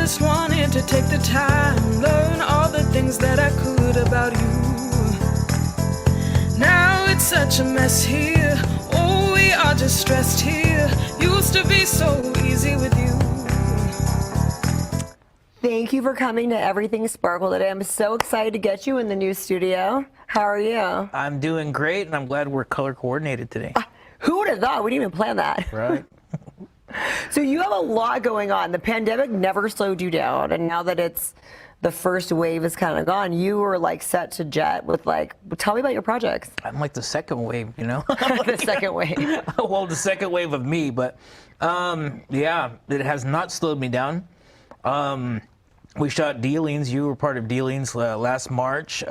just wanted to take the time, learn all the things that I could about you. Now it's such a mess here. Oh, we are just stressed here. Used to be so easy with you. Thank you for coming to Everything Sparkle today. I'm so excited to get you in the new studio. How are you? I'm doing great, and I'm glad we're color coordinated today. Who would have thought? We didn't even plan that. Right. So you have a lot going on. The pandemic never slowed you down, and now that the first wave is kind of gone, you were like set to jet with tell me about your projects. I'm like the second wave, you know? The second wave. Well, the second wave of me, but yeah, it has not slowed me down. We shot Dealings. You were part of Dealings last March.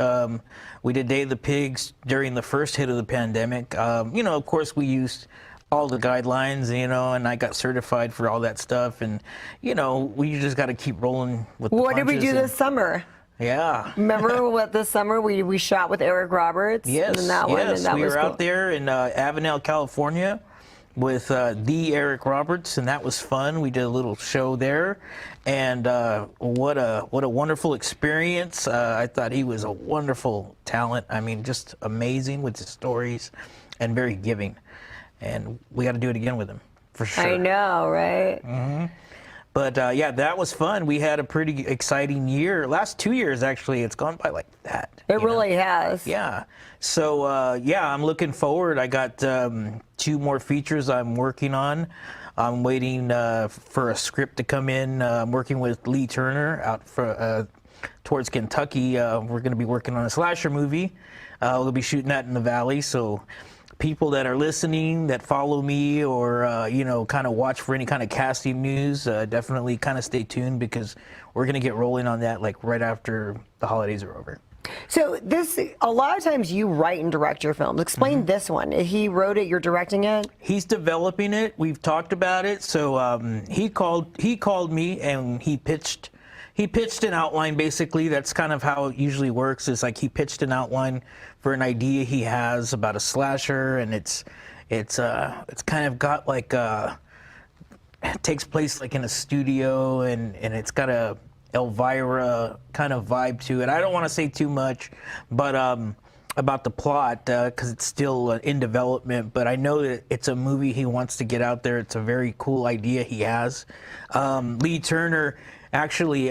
We did Day of the Pigs during the first hit of the pandemic. Of course, we used all the guidelines, and I got certified for all that stuff. And, we just got to keep rolling with the What did we do punches this summer? Yeah. Remember what this summer we shot with Eric Roberts? Yes, and that one, and that we was were cool. out there in Avenel, California with the Eric Roberts, and that was fun. We did a little show there, and what a wonderful experience. I thought he was a wonderful talent. I mean, just amazing with his stories and very giving. And we got to do it again with him, for sure. I know, right? Mm-hmm. But yeah, that was fun. We had a pretty exciting year. Last 2 years, actually, it's gone by like that. It really has. Yeah. So yeah, I'm looking forward. I got 2 more features I'm working on. I'm waiting for a script to come in. I'm working with Lee Turner out towards Kentucky. We're going to be working on a slasher movie. We'll be shooting that in the Valley. So people that are listening, that follow me, or kind of watch for any kind of casting news, definitely kind of stay tuned, because we're going to get rolling on that like right after the holidays are over. So a lot of times you write and direct your films. Explain this one. He wrote it, you're directing it? He's developing it. We've talked about it. So he called me and he pitched an outline. Basically, that's kind of how it usually works. Is like he pitched an outline for an idea he has about a slasher, and it's kind of got like it takes place like in a studio, and it's got a Elvira kind of vibe to it. I don't want to say too much, but about the plot, because it's still in development. But I know that it's a movie he wants to get out there. It's a very cool idea he has. Lee Turner actually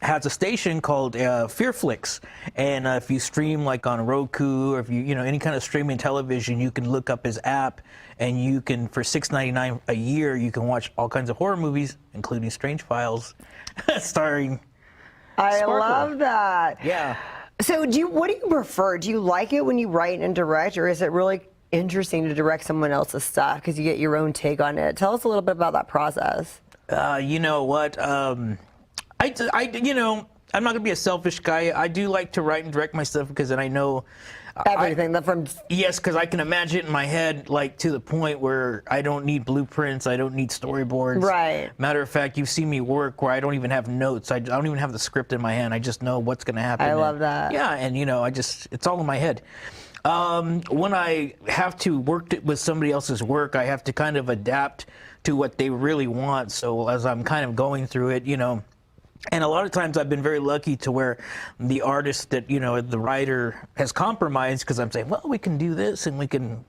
has a station called Fearflix, and if you stream like on Roku, or if you any kind of streaming television, you can look up his app, and you can, for $6.99 a year, you can watch all kinds of horror movies, including Strange Files, starring Sparkle. Love that. Yeah. So what do you prefer? Do you like it when you write and direct, or is it really interesting to direct someone else's stuff because you get your own take on it? Tell us a little bit about that process. You know what? I'm not gonna be a selfish guy. I do like to write and direct my stuff, because then I know everything. Yes, because I can imagine it in my head, like to the point where I don't need blueprints, I don't need storyboards. Right. Matter of fact, you've seen me work where I don't even have notes. I don't even have the script in my hand. I just know what's gonna happen. I love that. Yeah, and it's all in my head. When I have to work with somebody else's work, I have to kind of adapt to what they really want. So as I'm kind of going through it, and a lot of times I've been very lucky to where the artist that, the writer has compromised, because I'm saying, well, we can do this, and we can,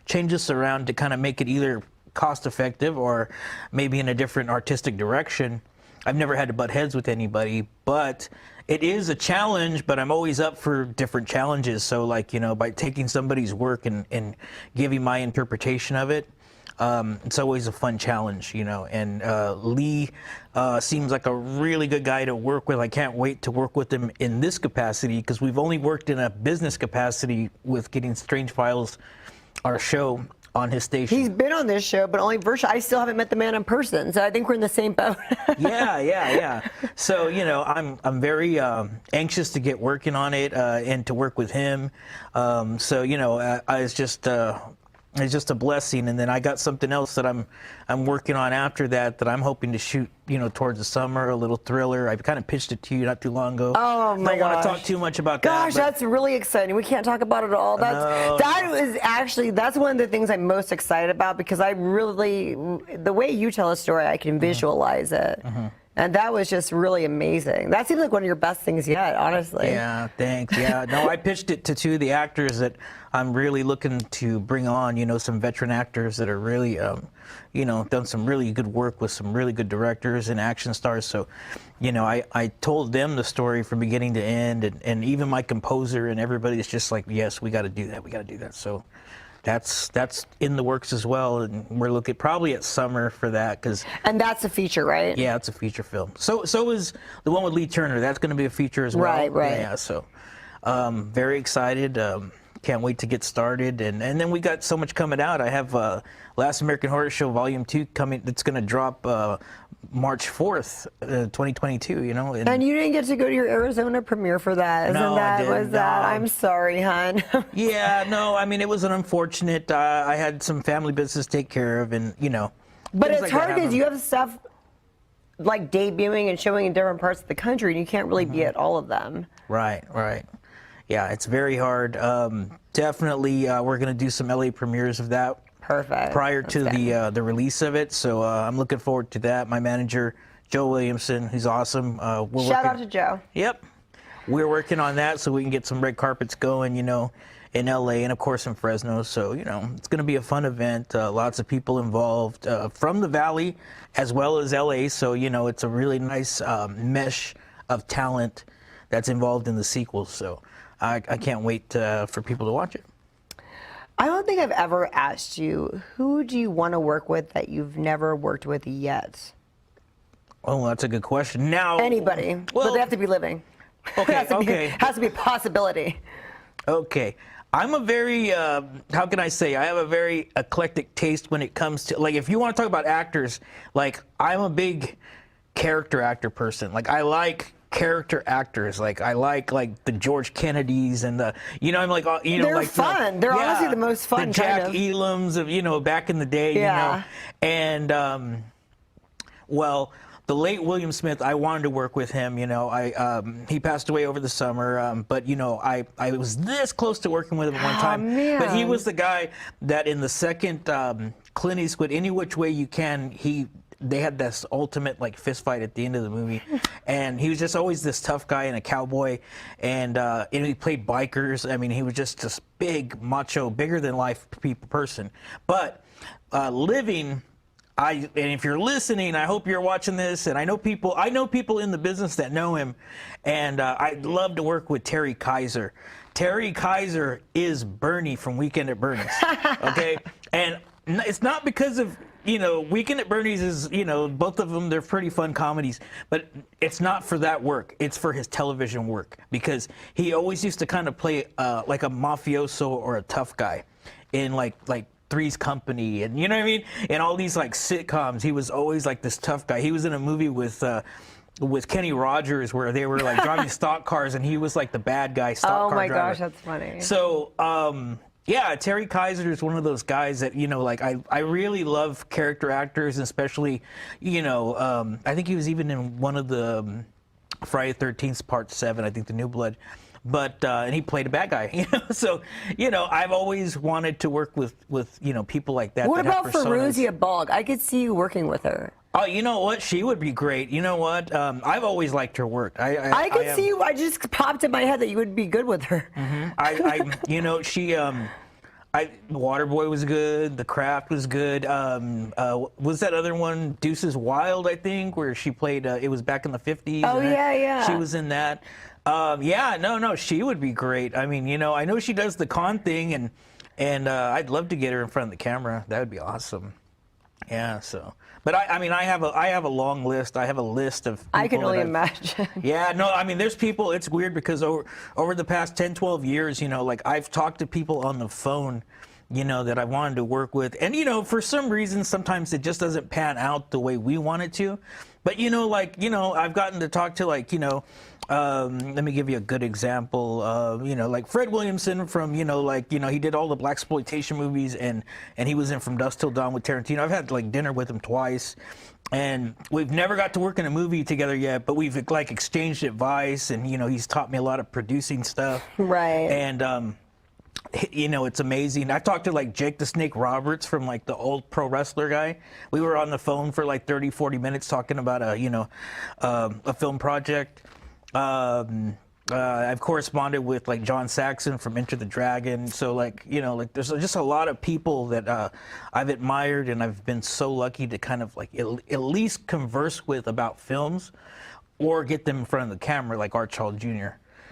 change this around to kind of make it either cost effective or maybe in a different artistic direction. I've never had to butt heads with anybody, but it is a challenge, but I'm always up for different challenges. So like, by taking somebody's work and giving my interpretation of it, it's always a fun challenge, and Lee seems like a really good guy to work with. I can't wait to work with him in this capacity, because we've only worked in a business capacity with getting Strange Files, our show, on his station. He's been on this show, but only virtually. I still haven't met the man in person, so I think we're in the same boat. Yeah. So, I'm very anxious to get working on it and to work with him. So, I was just it's just a blessing. And then I got something else that I'm working on after that I'm hoping to shoot, towards the summer, a little thriller. I kind of pitched it to you not too long ago. Oh my gosh. Don't want to talk too much about that. Gosh, that's really exciting. We can't talk about it all. That's one of the things I'm most excited about, because the way you tell a story, I can visualize it. And that was just really amazing. That seems like one of your best things yet, honestly. Yeah, thanks. Yeah, no, I pitched it to two of the actors that I'm really looking to bring on, some veteran actors that are really, done some really good work with some really good directors and action stars. So, I told them the story from beginning to end, and even my composer and everybody is just like, yes, we got to do that. We got to do that. So that's in the works as well, and we're looking probably at summer for that. And that's a feature, right? Yeah, it's a feature film. So is the one with Lee Turner. That's going to be a feature as well. Right. Yeah, so very excited. Can't wait to get started. And then we got so much coming out. I have Last American Horror Show Volume 2 coming. That's going to drop March 4th, 2022, And you didn't get to go to your Arizona premiere for that. I didn't. I'm sorry, hon. Yeah, no, it was an unfortunate. I had some family business to take care of, and, But it's hard because you have stuff like debuting and showing in different parts of the country, and you can't really be at all of them. Right. Yeah, it's very hard. Definitely, we're going to do some LA premieres of that. Perfect. Prior to the release of it, so I'm looking forward to that. My manager, Joe Williamson, he's awesome. Shout out to Joe. Yep, we're working on that so we can get some red carpets going, in LA and of course in Fresno. So it's going to be a fun event. Lots of people involved from the Valley as well as LA. So it's a really nice mesh of talent that's involved in the sequels. So I can't wait for people to watch it. I don't think I've ever asked you, who do you want to work with that you've never worked with yet? Oh, that's a good question. Now, anybody, but they have to be living. Okay, has to be a possibility. Okay. I'm a very, how can I say, I have a very eclectic taste when it comes to, like, if you want to talk about actors, like, I'm a big character actor person. Like, I like character actors. Like, I like the George Kennedys and the, I'm like, they're like fun. They're honestly the most fun. The Jack Elams of, back in the day, and, well, the late William Smith, I wanted to work with him. He passed away over the summer, but I was this close to working with him one time. Man. But he was the guy that in the second Clint Eastwood, Any Which Way You Can, they had this ultimate fist fight at the end of the movie, and he was just always this tough guy and a cowboy, and he played bikers. He was just this big macho, bigger than life person. But living. And if you're listening, I hope you're watching this, and I know people in the business that know him, and I'd love to work with Terry Kaiser. Terry Kaiser is Bernie from Weekend at Bernie's, okay? And it's not because of, Weekend at Bernie's is, both of them, they're pretty fun comedies, but it's not for that work. It's for his television work, because he always used to kind of play like a mafioso or a tough guy in like Three's Company, and you know what I mean? And all these sitcoms, he was always this tough guy. He was in a movie with Kenny Rogers where they were driving stock cars, and he was the bad guy stock car driver. Oh my gosh, that's funny. So yeah, Terry Kaiser is one of those guys that I really love character actors, and especially I think he was even in one of the Friday the 13th Part 7, I think, the New Blood. But and he played a bad guy, So I've always wanted to work with people like that. What about Fairuza Balk? I could see you working with her. Oh, you know what? She would be great. You know what? I've always liked her work. I could see you. I just popped in my head that you would be good with her. Mm-hmm. She. Waterboy was good. The Craft was good. Was that other one, Deuces Wild, I think, where she played? It was back in the 50s. Oh yeah. She was in that. She would be great. I know she does the con thing, and I'd love to get her in front of the camera. That would be awesome. Yeah. So, but I have a long list. I have a list of people I can only imagine. Yeah. No. There's people. It's weird because over the past 10, 12 years, I've talked to people on the phone, that I wanted to work with, and for some reason, sometimes it just doesn't pan out the way we want it to. But I've gotten to talk to let me give you a good example. You know, like Fred Williamson from, you know, like, you know, he did all the blaxploitation movies, and he was in From Dusk Till Dawn with Tarantino. I've had like dinner with him twice, and we've never got to work in a movie together yet, but we've like exchanged advice, and, you know, he's taught me a lot of producing stuff. Right. And, you know, it's amazing. I talked to like Jake the Snake Roberts from like the old pro wrestler guy. We were on the phone for like 30, 40 minutes talking about a, you know, a film project. I've corresponded with like John Saxon from Enter the Dragon. So like, you know, like there's just a lot of people that I've admired, and I've been so lucky to kind of like at least converse with about films or get them in front of the camera, like Art Charles Jr.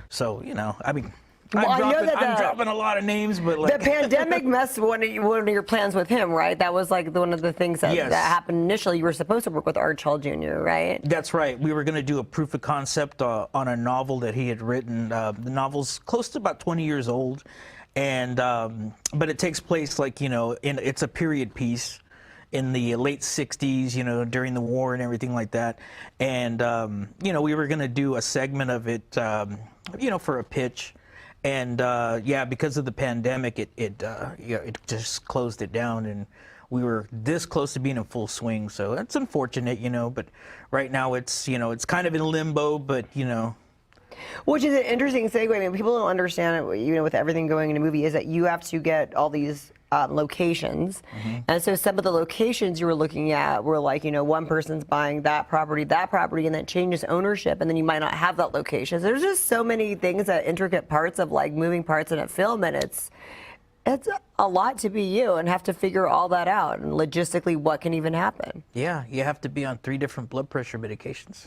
So, you know, I mean, Well, I'm dropping a lot of names, but like the pandemic messed one of your plans with him, right? That was like one of the things that, Yes. that happened initially. You were supposed to work with Art Charles Jr., right? That's right. We were going to do a proof of concept on a novel that he had written. The novel's close to about 20 years old, and but it takes place like, you know, it's a period piece in the late 60s, you know, during the war and everything like that. And you know, we were going to do a segment of it, you know, for a pitch. And yeah, because of the pandemic, it just closed it down, and we were this close to being in full swing. So that's unfortunate, you know. But right now, it's, you know, it's kind of in limbo. But, you know, Which is an interesting segue. I mean, people don't understand it, you know, with everything going in a movie, is that you have to get all these locations. And so some of the locations you were looking at were like, you know, one person's buying that property, and then changes ownership, and then you might not have that location. So there's just so many things, that intricate parts of like moving parts in a film, and it's a lot to be you and have to figure all that out, and logistically what can even happen. yeah, you have to be on 3 different blood pressure medications.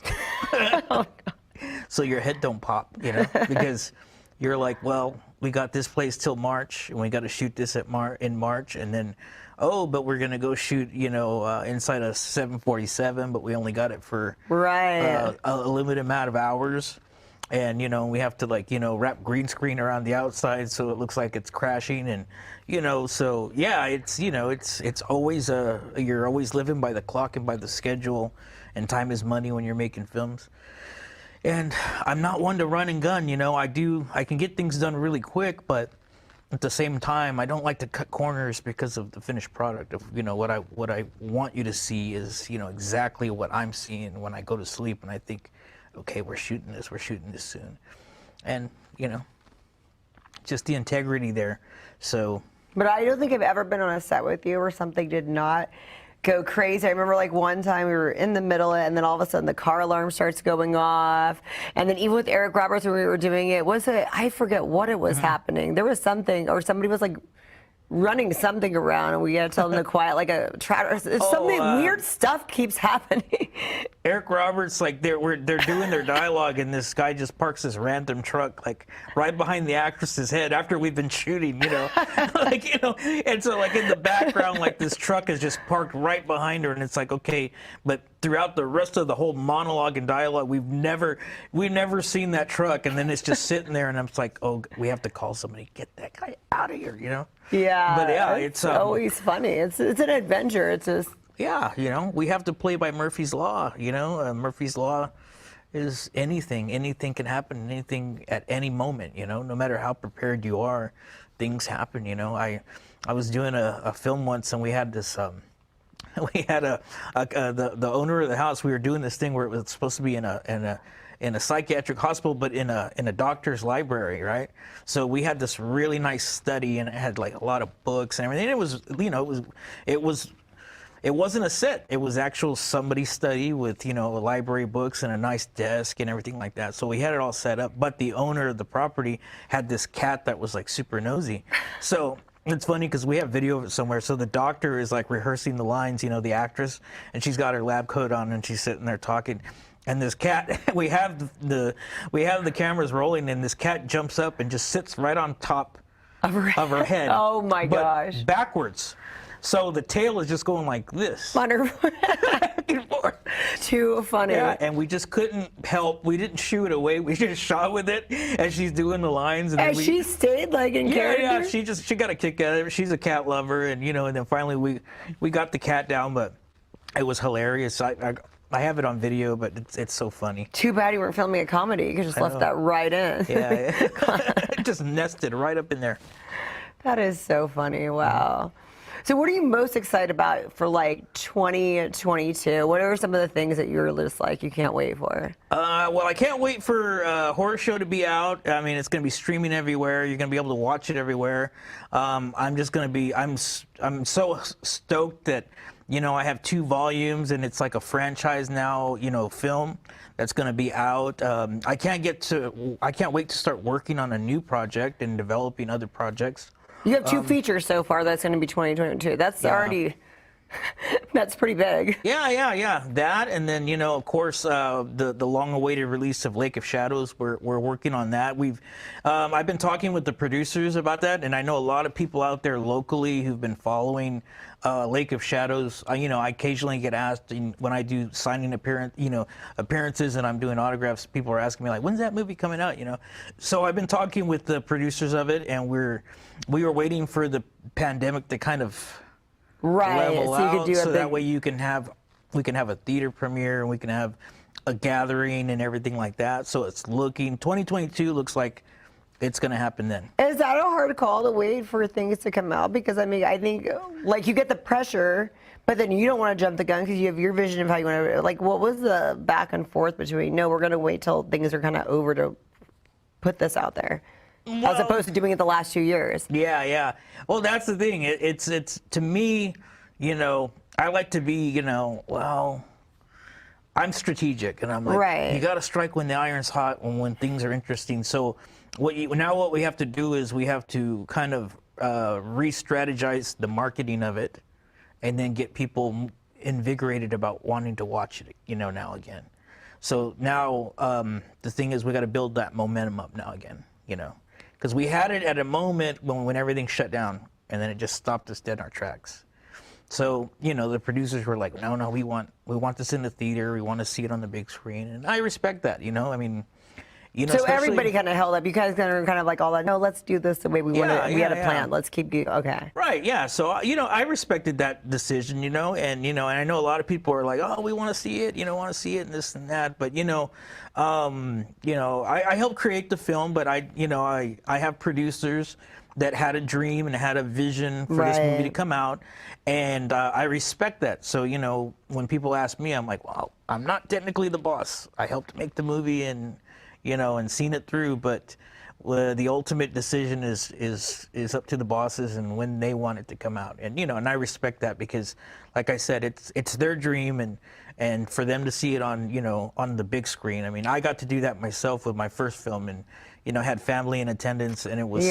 So your head don't pop, you know, because you're like, well, we got this place till March, and we got to shoot this in March, and then, oh, but we're gonna go shoot, you know, inside a 747, but we only got it for Right. a limited amount of hours, and, you know, we have to, like, you know, wrap green screen around the outside so it looks like it's crashing, and, you know, so yeah, it's, you know, it's always you're always living by the clock and by the schedule, and time is money when you're making films. And I'm not one to run and gun, you know. I can get things done really quick, but at the same time, I don't like to cut corners because of the finished product. Of, you know, what I want you to see is, you know, exactly what I'm seeing when I go to sleep, and I think, okay, we're shooting this soon. And, you know, just the integrity there. So. But I don't think I've ever been on a set with you where something did not go crazy. I remember like one time we were in the middle of it, and then all of a sudden the car alarm starts going off. And then even with Eric Roberts, when we were doing it, I forget what it was happening. There was something, or somebody was like running something around, and we had to tell them to quiet, like a trotter. Something weird stuff keeps happening. Eric Roberts, like they're doing their dialogue, and this guy just parks this random truck like right behind the actress's head after we've been shooting, you know, like, you know, and so like in the background, like this truck is just parked right behind her, and it's like, okay, but throughout the rest of the whole monologue and dialogue, we've never seen that truck, and then it's just sitting there, and I'm like, oh, we have to call somebody, get that guy out of here, you know. Yeah, but yeah, it's always funny. It's an adventure. It's just, yeah, you know, we have to play by Murphy's Law, you know. Murphy's Law is anything can happen, anything at any moment, you know. No matter how prepared you are, things happen, you know. I was doing a film once, and we had this we had the owner of the house. We were doing this thing where it was supposed to be in a psychiatric hospital, but in a doctor's library, right? So we had this really nice study, and it had like a lot of books and everything. It was, you know, it wasn't a set. It was actual somebody's study with, you know, library books and a nice desk and everything like that. So we had it all set up, but the owner of the property had this cat that was like super nosy. So it's funny because we have video of it somewhere. So the doctor is like rehearsing the lines, you know, the actress, and she's got her lab coat on, and she's sitting there talking. And this cat, we have the cameras rolling, and this cat jumps up and just sits right on top of her head. Oh my gosh! Backwards. So the tail is just going like this. Back and forth. Too funny. Yeah, and we just couldn't help. We didn't shoo it away. We just shot with it as she's doing the lines. And she stayed like in character? Yeah, she got a kick out of it. She's a cat lover, and, you know, and then finally we got the cat down, but it was hilarious. I have it on video, but it's so funny. Too bad you weren't filming a comedy. You could just left that right in. Yeah, it just nested right up in there. That is so funny. Wow. So what are you most excited about for like 2022? What are some of the things that you're just like you can't wait for? Well, I can't wait for Horror Show to be out. I mean, it's going to be streaming everywhere. You're going to be able to watch it everywhere. I'm so stoked that, you know, I have 2 volumes and it's like a franchise now, you know, film that's going to be out. I can't wait to start working on a new project and developing other projects. You have 2 features so far. That's going to be 2022. That's already, that's pretty big. Yeah. That, and then, you know, of course, the long-awaited release of Lake of Shadows. We're working on that. I've been talking with the producers about that, and I know a lot of people out there locally who've been following Lake of Shadows. You know, I occasionally get asked when I do signing appearances and I'm doing autographs. People are asking me like, "When's that movie coming out?" You know, so I've been talking with the producers of it, and we were waiting for the pandemic to kind of level so you out, could do so that way we can have a theater premiere and we can have a gathering and everything like that. So it's 2022 looks like it's going to happen then. Is that a hard call to wait for things to come out? Because I mean, I think like you get the pressure, but then you don't want to jump the gun because you have your vision of how you want to. Like, what was the back and forth between? No, we're going to wait till things are kind of over to put this out there, as opposed to doing it the last 2 years. Yeah. Well, that's the thing. It's to me, you know, I like to be, you know, well, I'm strategic, and I'm like, you got to strike when the iron's hot, when things are interesting. So what we have to do is we have to kind of re-strategize the marketing of it, and then get people invigorated about wanting to watch it, you know, now again. So now the thing is we got to build that momentum up now again, you know, because we had it at a moment when everything shut down, and then it just stopped us dead in our tracks. So, you know, the producers were like, no, we want this in the theater. We want to see it on the big screen. And I respect that, you know, I mean, you know. So everybody kind of held up. You guys are kind of like all that, no, let's do this the way we want to. We had a plan. Let's keep going. Okay. Right, yeah. So, you know, I respected that decision, you know, and I know a lot of people are like, oh, we want to see it, you know, want to see it and this and that. But, I helped create the film, but I have producers that had a dream and had a vision for this movie to come out, and I respect that. So, you know, when people ask me, I'm like, well, I'm not technically the boss. I helped make the movie and, you know, and seen it through, but the ultimate decision is up to the bosses and when they want it to come out. And, you know, and I respect that because, like I said, it's their dream, and for them to see it on, you know, on the big screen. I mean, I got to do that myself with my first film, and, you know, had family in attendance, and it was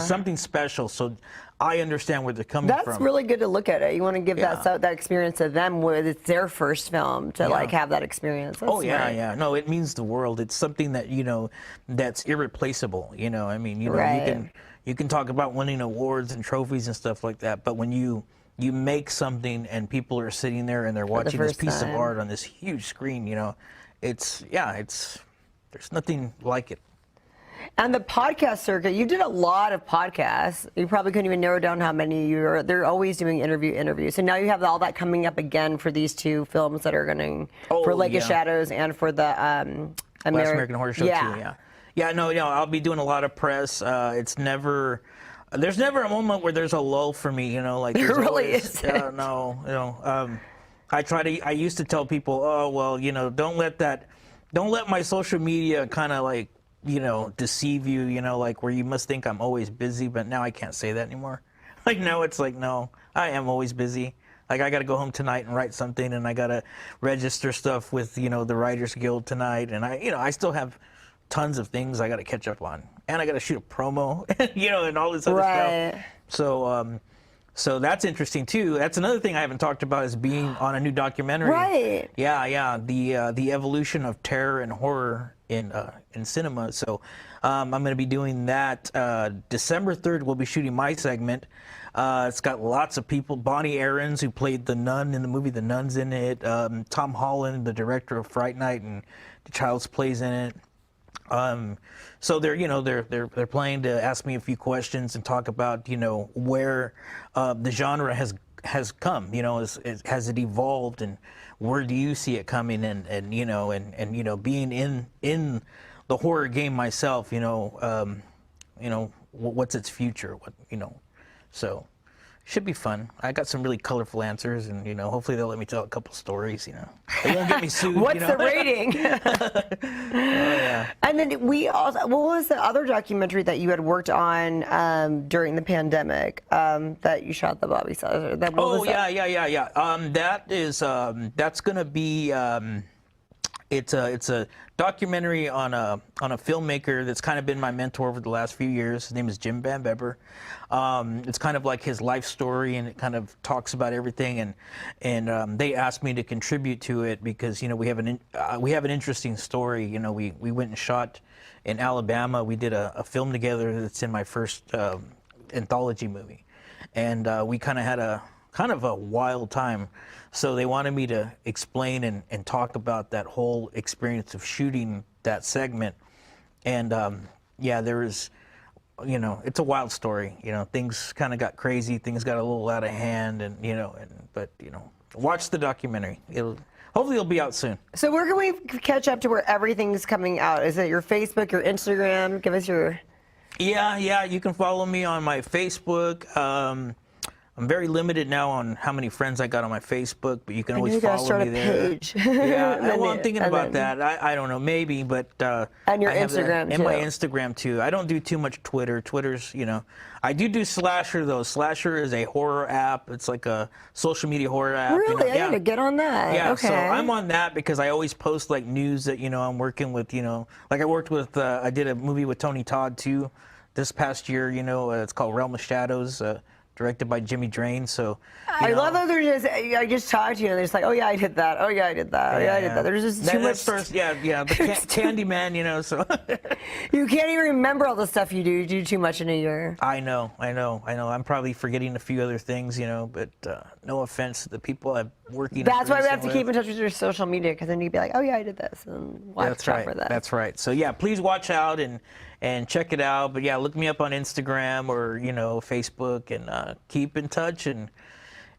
something special. So I understand where they're coming from. That's really good to look at it. You want to give that experience to them with it's their first film to like have that experience. That's yeah. No, it means the world. It's something that, you know, that's irreplaceable. You know, I mean, you know, you can talk about winning awards and trophies and stuff like that, but when you make something and people are sitting there and they're watching this piece of art on this huge screen, you know, there's nothing like it. And the podcast circuit, you did a lot of podcasts. You probably couldn't even narrow down how many they're always doing interviews. So now you have all that coming up again for these 2 films that are going for Lake of Shadows and for the Last American Horror Show 2, I'll be doing a lot of press. There's never a moment where there's a lull for me, you know, like there really is. I used to tell people, oh, well, you know, don't let my social media kind of like, you know, deceive you, you know, like where you must think I'm always busy, but now I can't say that anymore. Like now it's like, no, I am always busy. Like I got to go home tonight and write something, and I got to register stuff with, you know, the Writers Guild tonight, and I still have tons of things I got to catch up on, and I got to shoot a promo, you know, and all this other stuff. So that's interesting too. That's another thing I haven't talked about is being on a new documentary. Right. Yeah. The evolution of terror and horror in cinema. So I'm going to be doing that. December 3rd, we'll be shooting my segment. It's got lots of people. Bonnie Aarons, who played the nun in the movie, The Nun's in it. Tom Holland, the director of Fright Night and The Child's Play's in it. So they're planning to ask me a few questions and talk about, you know, where the genre has has come? You know, has it evolved, and where do you see it coming? And you know, and you know, being in the horror game myself, you know, what's its future? What, you know, so. Should be fun. I got some really colorful answers, and you know, hopefully they'll let me tell a couple stories. You know, they won't get me sued. What's you know? the rating? Yeah. And then we also, what was the other documentary that you had worked on during the pandemic that you shot the Bobby Saucer? That is that's gonna be. It's a documentary on a filmmaker that's kind of been my mentor over the last few years. His name is Jim Van Bebber. It's kind of like his life story, and it kind of talks about everything. And they asked me to contribute to it because, you know, we have an interesting story. You know, we went and shot in Alabama. We did a film together that's in my first anthology movie, and we kind of had a wild time. So they wanted me to explain and talk about that whole experience of shooting that segment. And yeah, there was, you know, it's a wild story. You know, things kind of got crazy, things got a little out of hand, and you know, but you know, watch the documentary. Hopefully it'll be out soon. So where can we catch up to where everything's coming out? Is it your Facebook, your Instagram? Give us your... Yeah, you can follow me on my Facebook. I'm very limited now on how many friends I got on my Facebook, but you can always follow me there. Page. Yeah, well, I'm thinking about that. I don't know, maybe, but and your Instagram too. And my Instagram too. I don't do too much Twitter. Twitter's, you know, I do Slasher though. Slasher is a horror app. It's like a social media horror app. Really? You know? I need to get on that. Yeah, okay. so I'm on that because I always post like news that, you know, I'm working with, you know, like I worked with, I did a movie with Tony Todd too this past year, you know, it's called Realm of Shadows. Directed by Jimmy Drain, so I love that they're just. I just talked to you, and they're just like, "Oh yeah, I did that. Oh yeah, I did that. Oh yeah, I did that." There's just too much. First, the Candyman, you know. So you can't even remember all the stuff you do. You do too much in a year. I know. I'm probably forgetting a few other things, you know. But no offense to the people I'm working. That's why we have to keep in touch with your social media, because then you'd be like, "Oh yeah, I did this," and watch out for that. That's right. So yeah, please watch out and check it out. But yeah, look me up on Instagram or, you know, Facebook, and keep in touch, and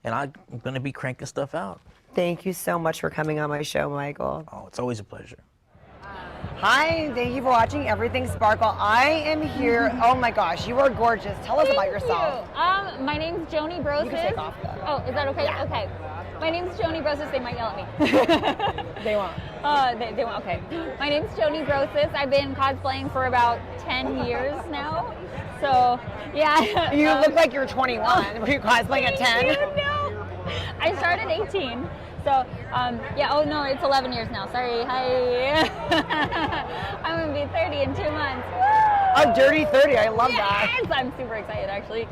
I'm going to be cranking stuff out. Thank you so much for coming on my show, Michael. Oh, it's always a pleasure. Hi, thank you for watching Everything Sparkle. I am here. Oh my gosh, you are gorgeous. Tell us about yourself. My name's Joni Brosis. You can take off that. Oh, is that okay? Yeah. Okay. My name's Joni Brosis. They might yell at me. They won't. They won't. Okay. My name's Joni Brosis. I've been cosplaying for about 10 years now. So, yeah. You look like you're 21. Were you cosplaying at 10? No. I started 18. So, yeah. Oh no, it's 11 years now. Sorry. Hi. I'm gonna be 30 in 2 months. Oh, dirty 30. I love that. Yes, I'm super excited actually.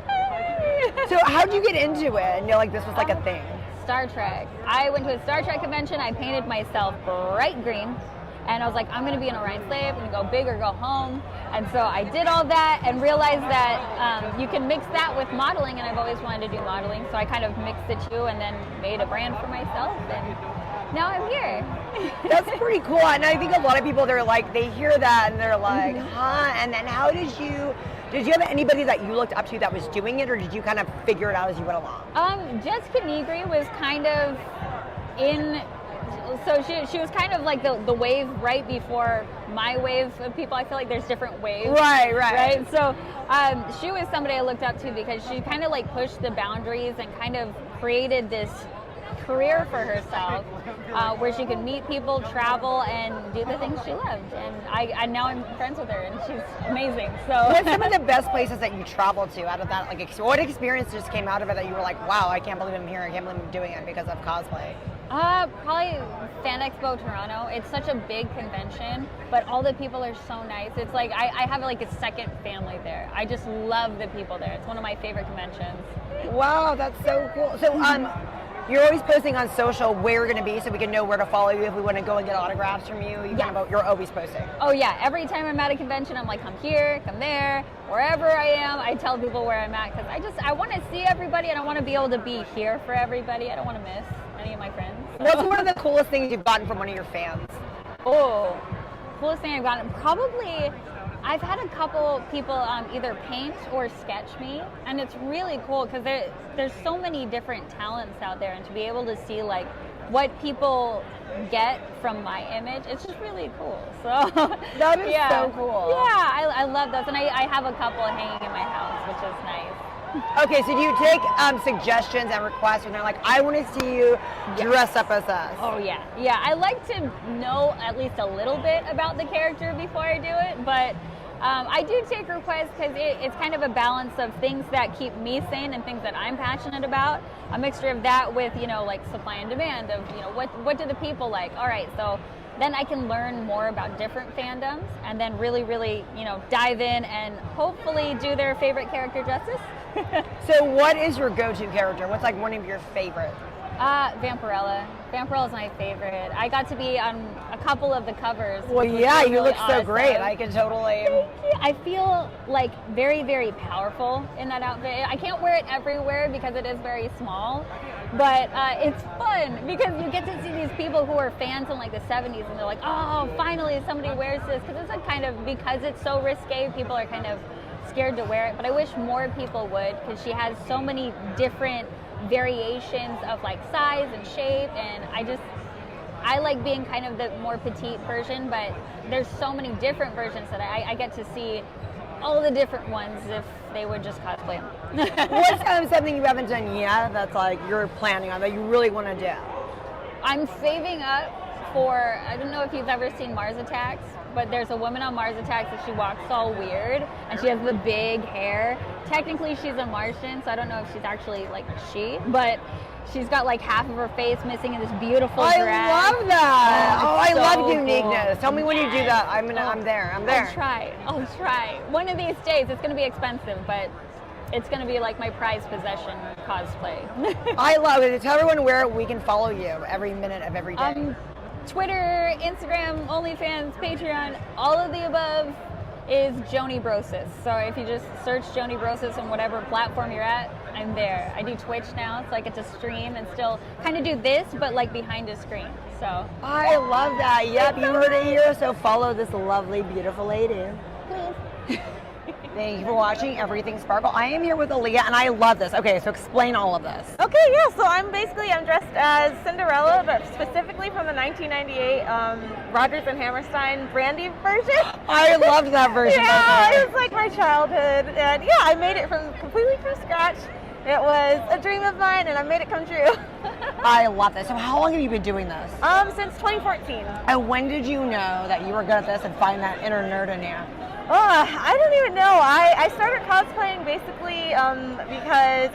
So, how'd you get into it and know like this was like a thing? Star Trek. I went to a Star Trek convention. I painted myself bright green, and I was like, I'm going to be an Orion slave. I'm going to go big or go home. And so I did all that and realized that you can mix that with modeling, and I've always wanted to do modeling. So I kind of mixed the two and then made a brand for myself, and now I'm here. That's pretty cool. And I think a lot of people, they're like, they hear that and they're like, huh? And then how did you have anybody that you looked up to that was doing it, or did you kind of figure it out as you went along? Jessica Nigri was kind of in, so she was kind of like the wave right before my wave of people. I feel like there's different waves. Right. So she was somebody I looked up to because she kind of like pushed the boundaries and kind of created this career for herself where she could meet people, travel, and do the things she loved. And I now I'm friends with her, and she's amazing. So what's some of the best places that you traveled to out of that? Like, what experience just came out of it that you were like, wow, I can't believe I'm here. I can't believe I'm doing it because of cosplay? Probably Fan Expo Toronto. It's such a big convention, but all the people are so nice. It's like I have like a second family there. I just love the people there. It's one of my favorite conventions. Wow, that's so cool. So you're always posting on social where you're going to be so we can know where to follow you if we want to go and get autographs from you. You're always posting. Oh yeah, every time I'm at a convention, I'm like, come here, come there, wherever I am, I tell people where I'm at, because I want to see everybody, and I want to be able to be here for everybody. I don't want to miss any of my friends. What's one of the coolest things you've gotten from one of your fans? Oh, coolest thing I've gotten, probably I've had a couple people either paint or sketch me, and it's really cool because there's so many different talents out there, and to be able to see like what people get from my image, it's just really cool. So That is so cool. Yeah, I love those, and I have a couple hanging in my house, which is nice. Okay, so do you take suggestions and requests, and they're like, I want to see you dress up as us? Oh yeah, yeah. I like to know at least a little bit about the character before I do it, but I do take requests because it's kind of a balance of things that keep me sane and things that I'm passionate about. A mixture of that with, you know, like supply and demand of, you know, what do the people like? All right, so then I can learn more about different fandoms and then really, really, you know, dive in and hopefully do their favorite character justice. So what is your go-to character? What's like one of your favorites? Vampirella. Vampirella's my favorite. I got to be on a couple of the covers. Well, which was yeah, you really look so great. awesome. I can totally. Thank you. I feel like very, very powerful in that outfit. I can't wear it everywhere because it is very small, but it's fun because you get to see these people who are fans in like the 70s and they're like, oh, finally somebody wears this, because it's a kind of, because it's so risque, people are kind of scared to wear it, but I wish more people would, because she has so many different variations of like size and shape, and I like being kind of the more petite version, but there's so many different versions that I get to see all the different ones if they would just cosplay them. What's something you haven't done yet that's like you're planning on that you really want to do? I'm saving up for, I don't know if you've ever seen Mars Attacks, but there's a woman on Mars Attacks that she walks all weird and she has the big hair. Technically she's a Martian, so I don't know if she's actually like she, but she's got like half of her face missing in this beautiful dress. I love that. Oh, I so love uniqueness. cool. Tell me when you do that. I'm there. I'll try. One of these days. It's going to be expensive, but it's going to be like my prized possession cosplay. I love it. Tell everyone where we can follow you every minute of every day. Twitter, Instagram, OnlyFans, Patreon, all of the above is Joni Brosis. So if you just search Joni Brosis on whatever platform you're at, I'm there. I do Twitch now, so I get to stream and still kind of do this, but like behind a screen. So I love that. Yep, you heard it here. So follow this lovely, beautiful lady. please. Thank you for watching Everything Sparkle. I am here with Aaliyah, and I love this. Okay, so explain all of this. Okay, yeah, so I'm dressed as Cinderella, but specifically from the 1998 Rodgers and Hammerstein Brandy version. I loved that version. Yeah, it was like my childhood, and yeah, I made it completely from scratch. It was a dream of mine, and I made it come true. I love this. So how long have you been doing this? Since 2014. And when did you know that you were good at this and find that inner nerd in you? I don't even know. I started cosplaying basically because,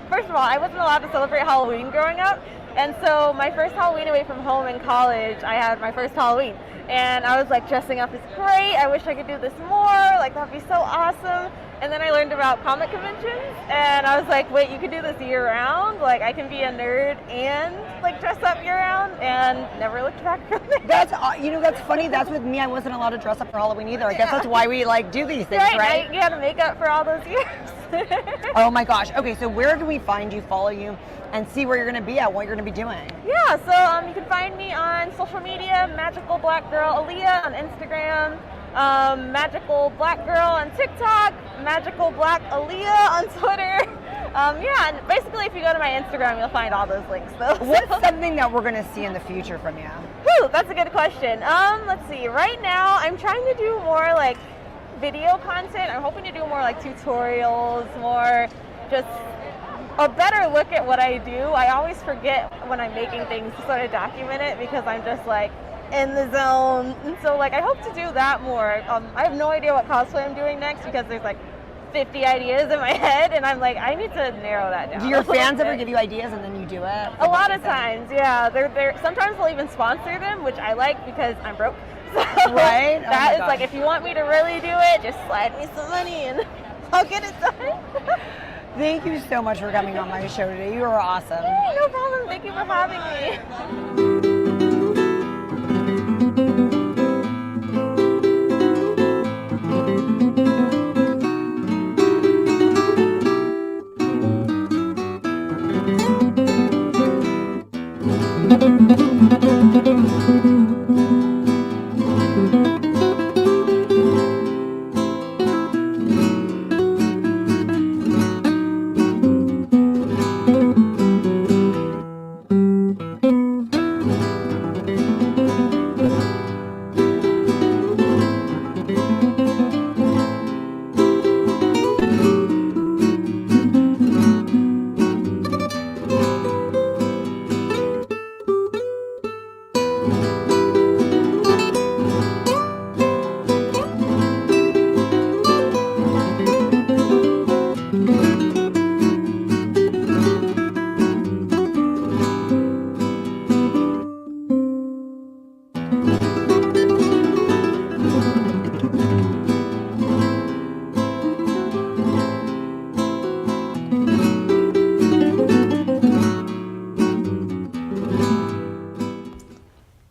first of all, I wasn't allowed to celebrate Halloween growing up. And so my first Halloween away from home in college, I had my first Halloween. And I was like, dressing up is great. I wish I could do this more. Like, that'd be so awesome. And then I learned about comic conventions. And I was like, wait, you can do this year round? Like, I can be a nerd and like dress up year round, and never looked back from there. That's funny. That's with me. I wasn't allowed to dress up for Halloween either. I guess that's why we like do these things, right? You had to make up for all those years. Oh my gosh. Okay, so where can we find you, follow you, and see where you're going to be at, what you're going to be doing? Yeah, so you can find me on social media, Magical Black Girl Aaliyah on Instagram, Magical Black Girl on TikTok, Magical Black Aaliyah on Twitter. Yeah, and basically if you go to my Instagram, you'll find all those links though. What's something that we're going to see in the future from you? Whew, that's a good question. Let's see. Right now, I'm trying to do more like video content. I'm hoping to do more like tutorials, more just a better look at what I do. I always forget when I'm making things to sort of document it because I'm just like in the zone. And so like I hope to do that more. I have no idea what cosplay I'm doing next because there's like 50 ideas in my head, and I'm like, I need to narrow that down. Do your fans ever give you ideas and then you do it? A lot of times, yeah. They're sometimes they'll even sponsor them, which I like because I'm broke. So right? That is like, if you want me to really do it, just slide me some money and I'll get it done. Thank you so much for coming on my show today. You are awesome. Hey, no problem. Thank you for having me.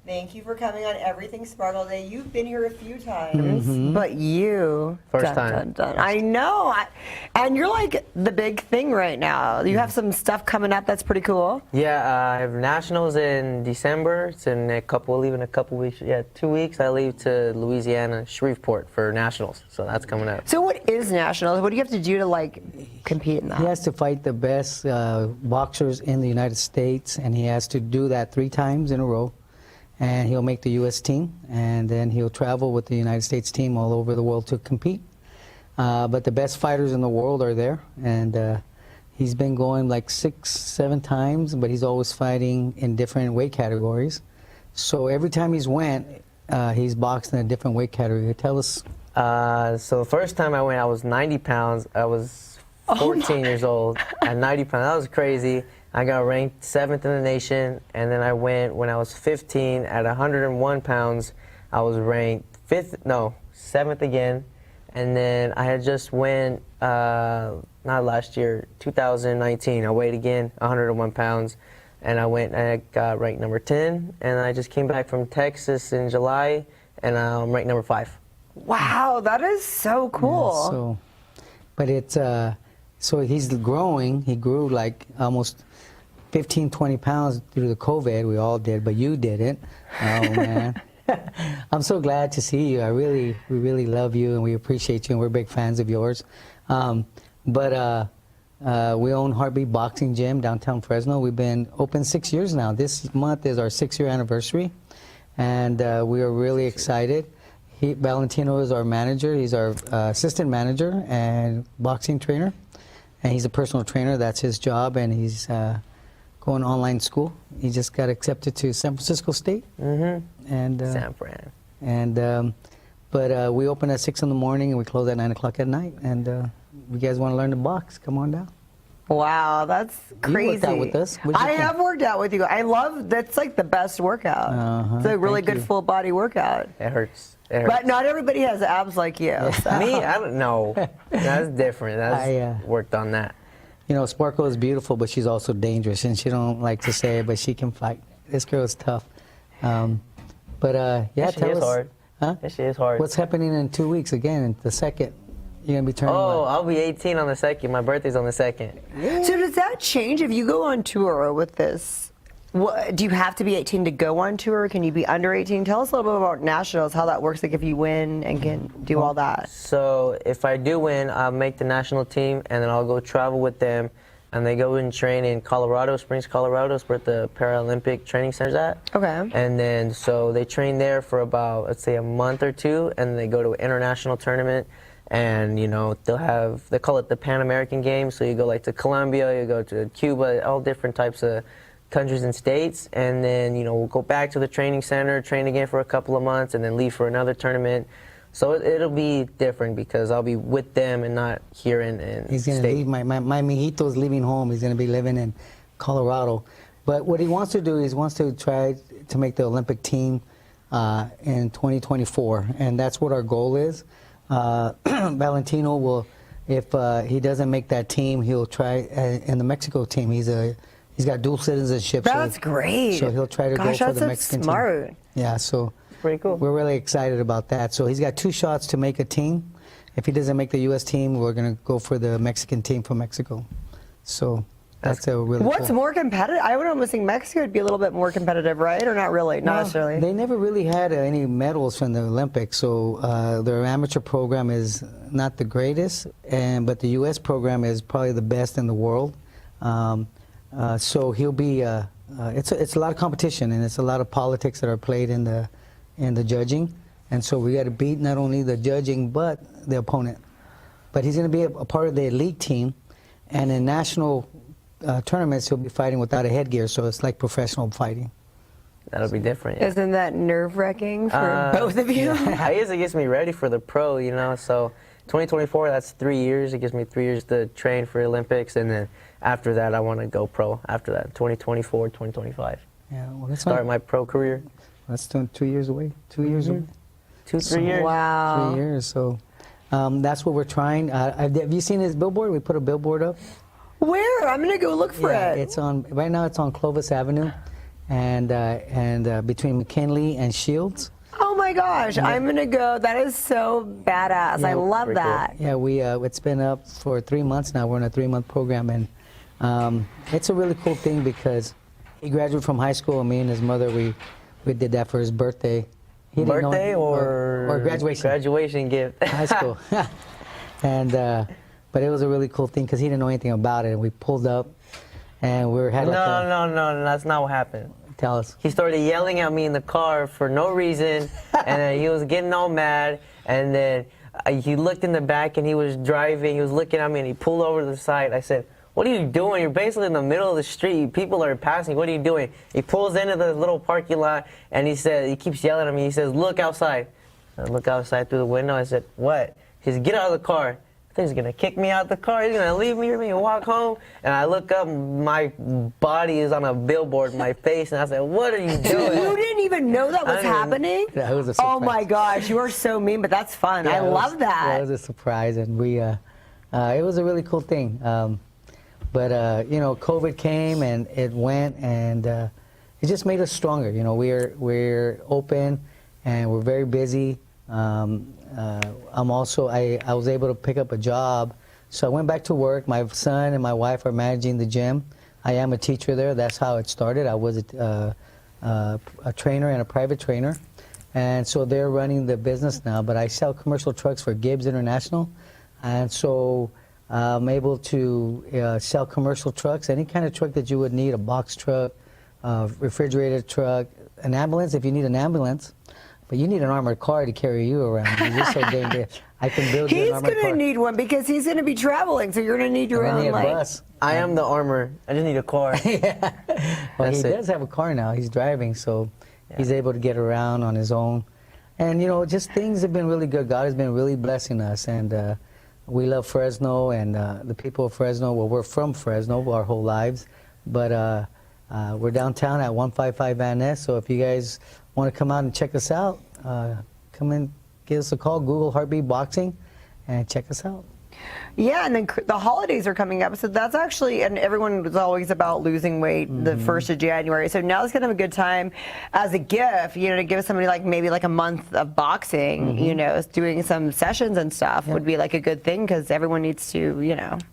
Thank you for coming on Everything Sparkle Day. You've been here a few times, but you First time. I know, and you're like the big thing right now. You have some stuff coming up that's pretty cool. Yeah, I have nationals in December. It's in leaving in a couple weeks. Yeah, 2 weeks. I leave to Louisiana, Shreveport for nationals. So that's coming up. So what is nationals? What do you have to do to like compete in that? He has to fight the best boxers in the United States, and he has to do that 3 times in a row. And he'll make the U.S. team, and then he'll travel with the United States team all over the world to compete. But the best fighters in the world are there, and he's been going like 6, 7 times, but he's always fighting in different weight categories. So every time he's boxed in a different weight category. Tell us. So the first time I went, I was 90 pounds. I was 14 years old at 90 pounds. That was crazy. I got ranked 7th in the nation, and then I went when I was 15 at 101 pounds. I was ranked 7th again, and then I had just went, not last year, 2019. I weighed again, 101 pounds, and I went and I got ranked number 10, and I just came back from Texas in July, and I'm ranked number 5. Wow, that is so cool. Yeah, but it's, so he's growing. He grew like almost 15, 20 pounds through the COVID. We all did, but you didn't. Oh, man. I'm so glad to see you. We really love you, and we appreciate you, and we're big fans of yours. But we own Heartbeat Boxing Gym downtown Fresno. We've been open 6 years now. This month is our 6-year anniversary, and we are really excited. Valentino is our manager. He's our assistant manager and boxing trainer, and he's a personal trainer. That's his job, and he's going online school. He just got accepted to San Francisco State. Mm-hmm. And San Fran. And but we open at 6 in the morning and we close at 9 o'clock at night. And you guys want to learn to box? Come on down. Wow, that's crazy. You worked out with us. I have worked out with you. I love that's like the best workout. It's a really good full body workout. It hurts. But not everybody has abs like you. So. Me? I don't know. That's different. That's worked on that. You know, Sparkle is beautiful, but she's also dangerous, and she don't like to say it, but she can fight. This girl is tough. Yeah, she tell is us. Hard. Huh? Yeah, she is hard. What's happening in 2 weeks again? The 2nd, you're gonna be turning. Oh, I'll be 18 on the 2nd. My birthday's on the 2nd. So does that change if you go on tour with this? Do you have to be 18 to go on tour? Can you be under 18? Tell us a little bit about nationals, how that works, like if you win and can do all that. So if I do win, I'll make the national team, and then I'll go travel with them, and they go and train in Colorado Springs, Colorado. It's where the Paralympic training center's at. Okay. And then so they train there for about, let's say, a month or 2, and they go to an international tournament. And, you know, they call it the Pan American Games. So you go like to Colombia, you go to Cuba, all different types of countries and states, and then, you know, we'll go back to the training center, train again for a couple of months, and then leave for another tournament. So it'll be different because I'll be with them and not here in He's going to leave, my mijito's leaving home. He's going to be living in Colorado. But what he wants to do is wants to try to make the Olympic team in 2024, and that's what our goal is. Valentino will, if he doesn't make that team, he'll try in the Mexico team. He's got dual citizenship. That's great. So he'll try to go for the Mexican smart. team. Yeah, so pretty cool. We're really excited about that. So he's got 2 shots to make a team. If he doesn't make the U.S. team, we're going to go for the Mexican team from Mexico. So that's a really What's cool. more competitive? I would almost think Mexico would be a little bit more competitive, right? Or not really? Not necessarily. They never really had any medals from the Olympics, so their amateur program is not the greatest, but the U.S. program is probably the best in the world. So he'll be. It's a lot of competition, and it's a lot of politics that are played in the judging, and so we got to beat not only the judging but the opponent. But he's going to be a part of the elite team, and in national tournaments he'll be fighting without a headgear, so it's like professional fighting. That'll be different. Yeah. Isn't that nerve-wracking for both of you? I guess it gets me ready for the pro, you know. So 2024, that's 3 years. It gives me 3 years to train for Olympics, and then after that, I want to go pro. After that, 2024, 2025. Yeah, well, that's start my pro career. That's 2 years away. 2 years away. 2-3 years. Wow. 3 years. So that's what we're trying. Have you seen this billboard? We put a billboard up. Where? I'm gonna go look for it. It's on right now. It's on Clovis Avenue, and between McKinley and Shields. Oh my gosh, I'm gonna go. That is so badass. Yeah, I love pretty cool. that. Yeah, it's been up for 3 months now. We're in a 3-month program, and it's a really cool thing because he graduated from high school, and me and his mother, we did that for his birthday. He didn't know- Birthday or graduation? Graduation gift. High school. And but it was a really cool thing because he didn't know anything about it, and we pulled up, and we had like No, that's not what happened. Tell us. He started yelling at me in the car for no reason, and then he was getting all mad, and then he looked in the back and he was driving, he was looking at me, and he pulled over to the side. I said, "What are you doing? You're basically in the middle of the street. People are passing. What are you doing?" He pulls into the little parking lot, and he keeps yelling at me. He says, "Look outside." I look outside through the window. I said, "What?" He said, "Get out of the car." I think he's going to kick me out the car. He's going to leave me here and walk home. And I look up, my body is on a billboard, my face, and I said, "What are you doing?" You didn't even know that was happening? Yeah, it was a Oh surprise. my gosh, you are so mean, but that's fun. Yeah, I it was- love that. Yeah, it was a surprise, and it was a really cool thing. But COVID came and it went, and it just made us stronger. You know, we're open, and we're very busy. I was able to pick up a job, so I went back to work. My son and my wife are managing the gym. I am a teacher there. That's how it started. I was a trainer and a private trainer, and so they're running the business now. But I sell commercial trucks for Gibbs International, and so I'm able to sell commercial trucks, any kind of truck that you would need, a box truck, refrigerated truck, an ambulance if you need an ambulance. But you need an armored car to carry you around. You're just so dangerous. I can build you He's an armored gonna car. need one because he's gonna be traveling, so you're gonna need your And I own need a like. bus. I am the armor. I just need a car. Well, he That's it. does have a car now. He's driving, so he's able to get around on his own. And just things have been really good. God has been really blessing us, and we love Fresno and the people of Fresno. Well, we're from Fresno our whole lives, but we're downtown at 155 Van Ness. So if you guys want to come out and check us out, come and give us a call. Google Heartbeat Boxing, and check us out. Yeah, and then the holidays are coming up, so that's actually, and everyone was always about losing weight the 1st of January, so now it's kind of a good time as a gift, to give somebody like maybe like a month of boxing, doing some sessions and stuff would be like a good thing because everyone needs to,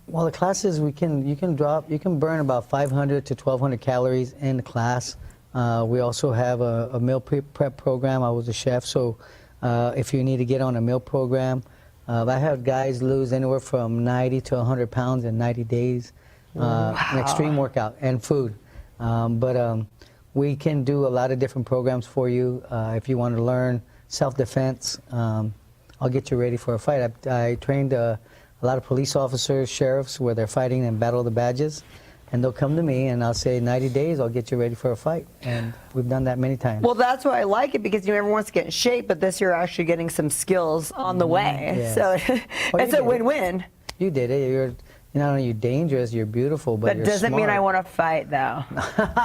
Well, the classes you can burn about 500 to 1,200 calories in the class. We also have a meal prep program. I was a chef, so if you need to get on a meal program, I had guys lose anywhere from 90 to 100 pounds in 90 days. An extreme workout and food. But we can do a lot of different programs for you. If you want to learn self-defense, I'll get you ready for a fight. I trained a lot of police officers, sheriffs, where they're fighting in Battle of the Badges. And they'll come to me, and I'll say, 90 days, I'll get you ready for a fight. And we've done that many times. Well, that's why I like it, because everyone wants to get in shape, but this year actually getting some skills on the way. Yes. So it's a win-win. You did it. You're not only dangerous, you're beautiful, but That you're doesn't mean smart. I want to fight, though.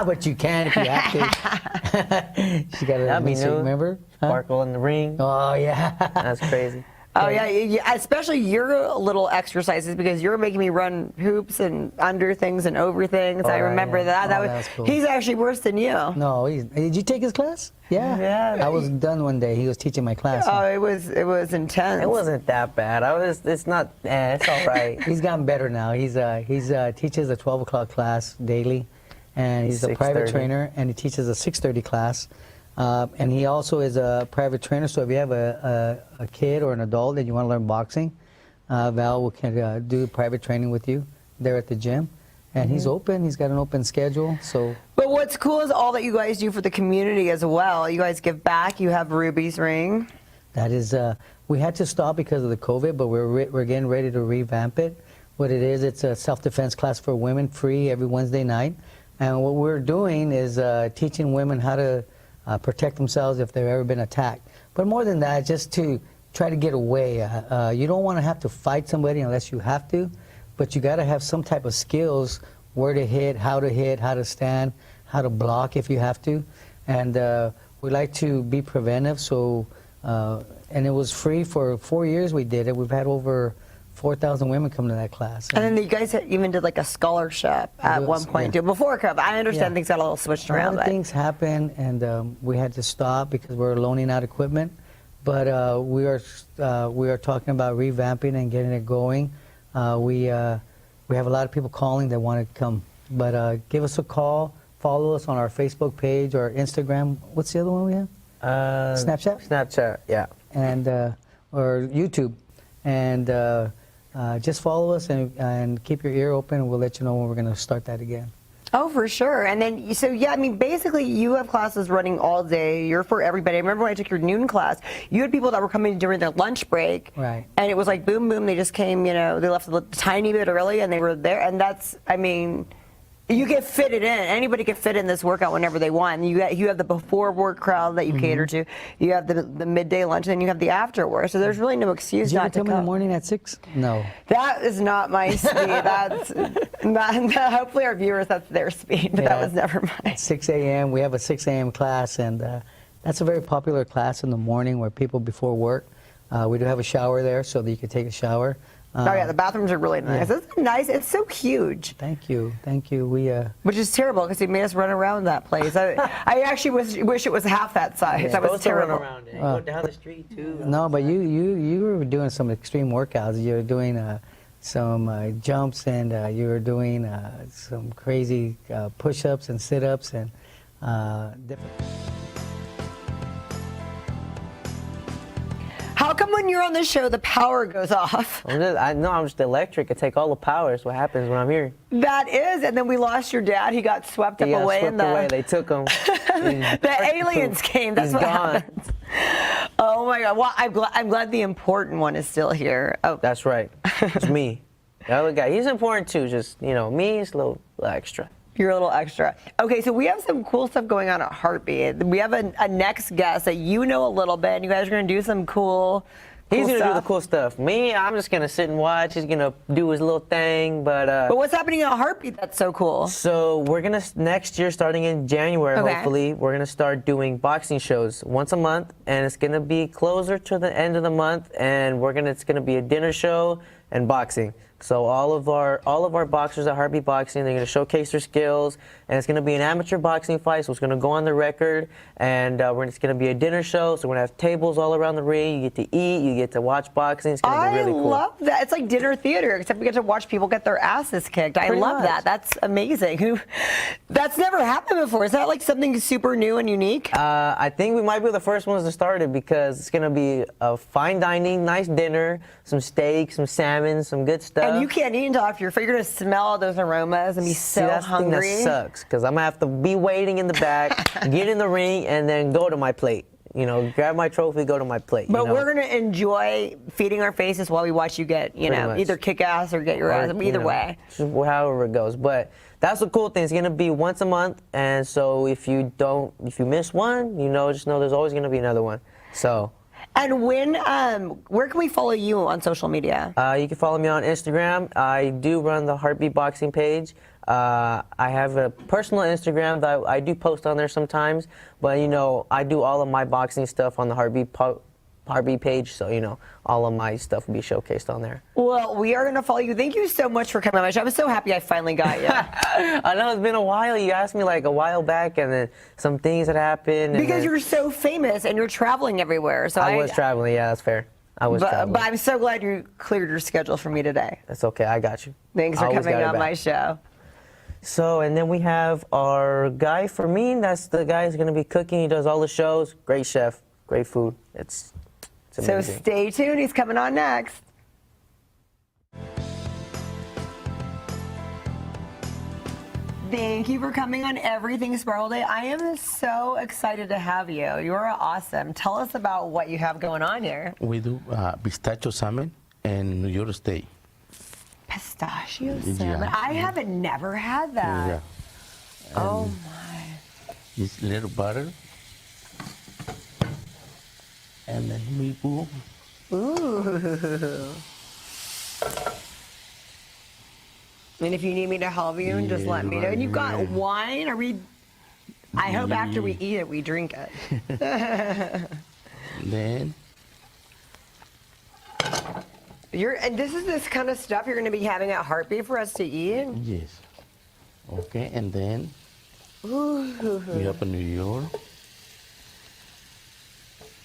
But you can if you have to. She got That'd be new. remember? Huh? Sparkle in the ring. Oh, yeah. That's crazy. Oh yeah, especially your little exercises, because you're making me run hoops and under things and over things. I right, remember yeah. that. Oh, that was cool. He's actually worse than you. No, did you take his class? Yeah. Yeah. I was done one day. He was teaching my class. Oh, it was intense. It wasn't that bad. It's all right. He's gotten better now. He's teaches a 12 o'clock class daily, and he's a private 6:30. trainer, and he teaches a 6:30 class. And he also is a private trainer, so if you have a kid or an adult that you want to learn boxing, Val can do private training with you there at the gym. And he's open. He's got an open schedule. So. But what's cool is all that you guys do for the community as well. You guys give back. You have Ruby's Ring. That is, we had to stop because of the COVID, but we're getting ready to revamp it. What it is, it's a self-defense class for women, free every Wednesday night. And what we're doing is teaching women how to protect themselves if they've ever been attacked. But more than that, just to try to get away. You don't want to have to fight somebody unless you have to, but you got to have some type of skills, where to hit, how to stand, how to block if you have to. And we're We like to be preventive, so and it was free for 4 years. We did it. We've had over 4,000 women come to that class. And then you guys even did like a scholarship at one point too, before COVID. I understand things got a little switched around. A lot of things happened, and we had to stop because we were loaning out equipment. But we are talking about revamping and getting it going. We have a lot of people calling that want to come. But give us a call. Follow us on our Facebook page or Instagram. What's the other one we have? Snapchat? Snapchat, yeah. And or YouTube. And just follow us and keep your ear open, and we'll let you know when we're going to start that again. Oh, for sure. And then, so yeah, I mean, basically you have classes running all day. You're for everybody. I remember when I took your noon class, you had people that were coming during their lunch break. Right. And it was like, boom, boom, they just came, they left a tiny bit early and they were there. And that's, I mean, you get fitted in. Anybody can fit in this workout whenever they want. And you have the before work crowd that you cater to. You have the midday lunch, and then you have the after work. So there's really no excuse Did you not ever to come come. in the morning at 6? No. That is not my speed. That's not, hopefully our viewers, that's their speed, but that was never mine. 6 a.m. We have a 6 a.m. class, and that's a very popular class in the morning where people before work. We do have a shower there so that you can take a shower. Oh yeah, the bathrooms are really nice. Yeah. It's nice. It's so huge. Thank you, thank you. We which is terrible because he made us run around that place. I actually wish it was half that size. That was terrible. Run around it. Go down the street too. No, but you were doing some extreme workouts. You were doing some jumps, and you were doing some crazy push-ups and sit-ups and different. How come when you're on the show the power goes off? I'm just electric. I take all the power. That's what happens when I'm here. That is, and then we lost your dad. He got swept up away in the. Away. They took him. The aliens came. That's He's what gone. happens. Oh my God! Well, I'm glad the important one is still here. Oh, That's right. It's me. The other guy, he's important too. Just me, it's a little extra. You're a little extra. Okay, so we have some cool stuff going on at Heartbeat. We have a next guest that you know a little bit, and you guys are going to do some cool He's going to do the stuff. cool stuff. Me, I'm just going to sit and watch. He's going to do his little thing. But what's happening at Heartbeat that's so cool? So we're going to, next year, starting in January, Okay. hopefully, we're going to start doing boxing shows once a month. And it's going to be closer to the end of the month. And it's going to be a dinner show and boxing. So all of our boxers at Heartbeat Boxing, they're going to showcase their skills, and it's going to be an amateur boxing fight, so it's going to go on the record, and it's going to be a dinner show, so we're going to have tables all around the ring. You get to eat, you get to watch boxing. It's going to be really cool. I love that. It's like dinner theater, except we get to watch people get their asses kicked. I Pretty love much. that. That's amazing. That's never happened before. Is that like something super new and unique? I think we might be the first ones to start it because it's going to be a fine dining, nice dinner, some steak, some salmon, some good stuff. And you can't eat until after you're going to smell all those aromas and be so that's hungry. The thing that sucks because I'm going to have to be waiting in the back, get in the ring, and then go to my plate. Grab my trophy, go to my plate. But we're going to enjoy feeding our faces while we watch you get, much. either kick ass or get your ass. Either way. However it goes. But that's the cool thing. It's going to be once a month. And so if you miss one, just know there's always going to be another one. So. And where can we follow you on social media? You can follow me on Instagram. I do run the Heartbeat Boxing page. I have a personal Instagram that I do post on there sometimes, but I do all of my boxing stuff on the Heartbeat page, so all of my stuff will be showcased on there. Well, we are going to follow you. Thank you so much for coming on my show. I'm so happy I finally got you. I know it's been a while. You asked me like a while back, and then some things had happened. Because you're so famous and you're traveling everywhere. So I was traveling. Yeah, that's fair. I was traveling. But I'm so glad you cleared your schedule for me today. That's okay. I got you. Thanks for coming on my show. So, and then we have our guy, Fermin. That's the guy who's going to be cooking. He does all the shows. Great chef. Great food. It's so amazing. stay tuned. He's coming on next. Thank you for coming on Everything Sparkle Day. I am so excited to have you. You're awesome. Tell us about what you have going on here. We do pistachio salmon and New York steak. Pistachio salmon. Yeah. I haven't never had that. Yeah. Oh my. Just little butter. And then we put. Ooh. And if you need me to help you, just let me know. And you've got wine. I hope after we eat it, we drink it. Then And this is this kind of stuff you're going to be having at Heartbeat for us to eat? yes. Okay, and then Ooh. we up in New York.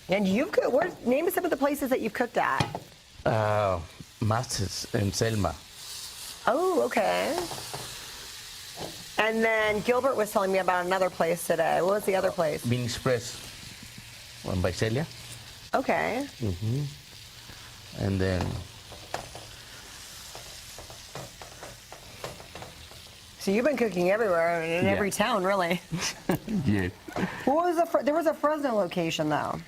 And you've cooked, name some of the places that you've cooked at. Masters in Selma. Oh, okay. And then Gilbert was telling me about another place today. What was the other place? Bean Express on Visalia. Okay. And then So you've been cooking everywhere, in Yeah. every town, really. yeah. What was there was a Fresno location, though.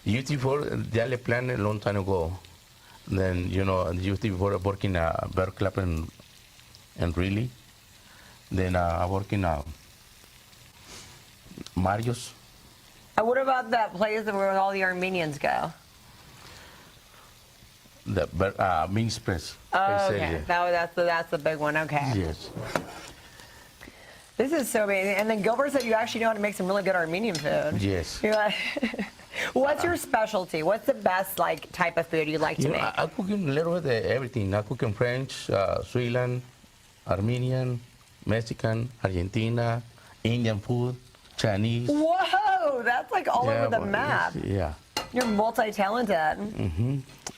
Youth before they had planned a long time ago. Then youth before working a bear club and really. Then I work in Mario's. And what about that place where all the Armenians go? The Bean Express. Oh, okay. That's the big one. Okay. Yes. This is so amazing. And then Gilbert said you actually know how to make some really good Armenian food. Yes. You're like, what's your specialty? What's the best type of food you like to make? I cook in a little bit of everything. I cook in French, Sri Lankan, Armenian, Mexican, Argentina, Indian food, Chinese. Whoa, that's all over the but map. Yeah. You're multi-talented.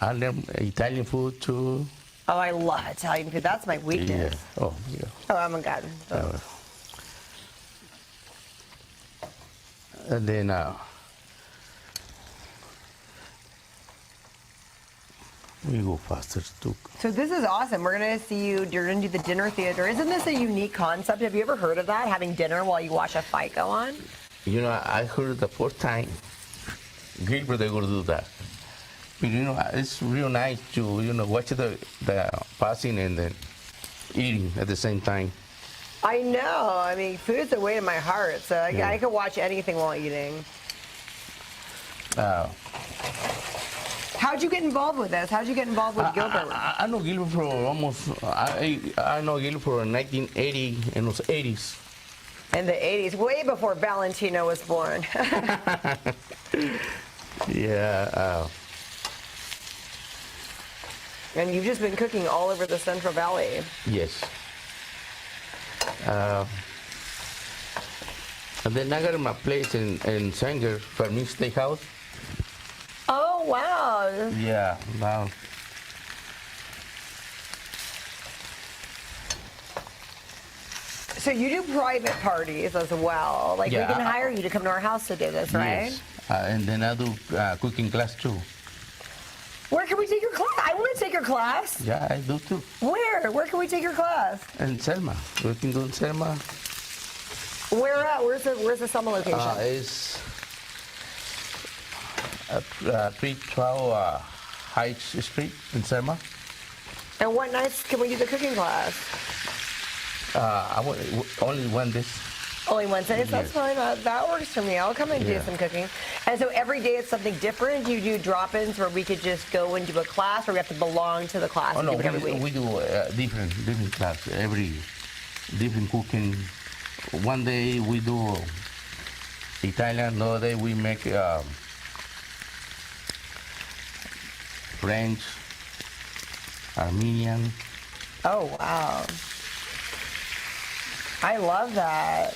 I learned Italian food too. Oh, I love Italian food. That's my weakness. Yeah. Oh, yeah. Oh my God. And then we go faster too. So this is awesome. We're going to see you. You're going to do the dinner theater. Isn't this a unique concept? Have you ever heard of that? Having dinner while you watch a fight go on? I heard the first time Gilbert they going to do that. But it's real nice to watch the passing and then eating at the same time. I know. I mean, food's the way to my heart. So I could watch anything while eating. How'd you get involved with this? How'd you get involved with Gilbert? I know Gilbert for almost. I know Gilbert for 1980 and those 80s. In the 80s, way before Valentino was born. Yeah. And you've just been cooking all over the Central Valley. Yes. And then I got my place in Sanger, Fermin Steakhouse. Oh, wow. Yeah, wow. So you do private parties as well. We Yeah, can hire you to come to our house to do this, right? Yes. And then I do cooking class too. Where can we take your class? I want to take your class. Yeah, I do too. Where? Where can we take your class? In Selma. We can do in Selma. Where at? Where's the Selma location? It's at 312 Heights Street in Selma. And what nights can we do the cooking class? I want only one day. Only Wednesdays? That's Yes. fine. That works for me. I'll come and do Yeah. some cooking. And so every day it's something different? You do drop-ins where we could just go and do a class, or we have to belong to the class Oh and no, do it every week? we do different class every different cooking. One day we do Italian, another day we make French, Armenian. Oh, wow. I love that.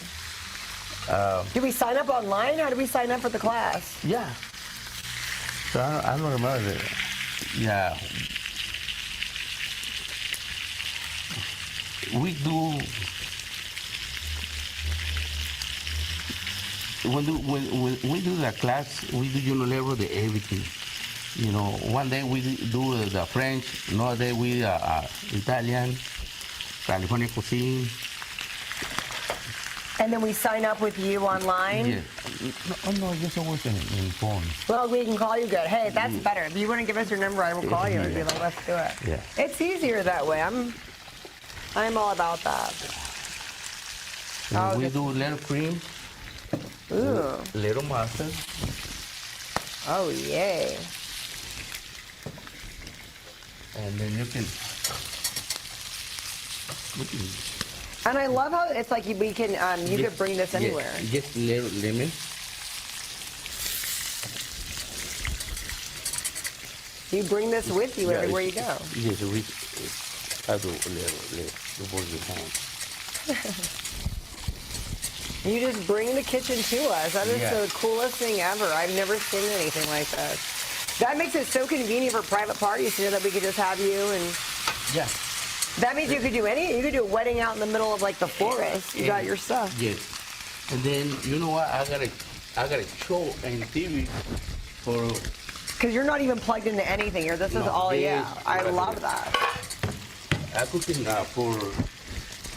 Do we sign up online? How do we sign up for the class? Yeah. So I don't remember that. Yeah. We do. When we do the class, we do level the everything. One day we do the French, another day we Italian, California cuisine. And then we sign up with you online? Yeah. No, just always in phone. Well, we can call you good. Hey, that's better. If you want to give us your number, I will call you and be like, let's do it. Yeah. It's easier that way. I'm all about that. Oh, We this- do little cream, Ooh. little mustard. Oh, yay. And then you can And I love how it's like we can, you could bring this anywhere. Just little lemon. You bring this with you everywhere you go. Yes, I do the board behind. You just bring the kitchen to us. That is Yeah. the coolest thing ever. I've never seen anything like that. That makes it so convenient for private parties, you know, that we could just have you and. Yeah. That means you could do you could do a wedding out in the middle of like the forest. You got your stuff. Yes. And then you know what? I got a show and TV for. Because you're not even plugged into anything here. This is all, I love that. I cooking for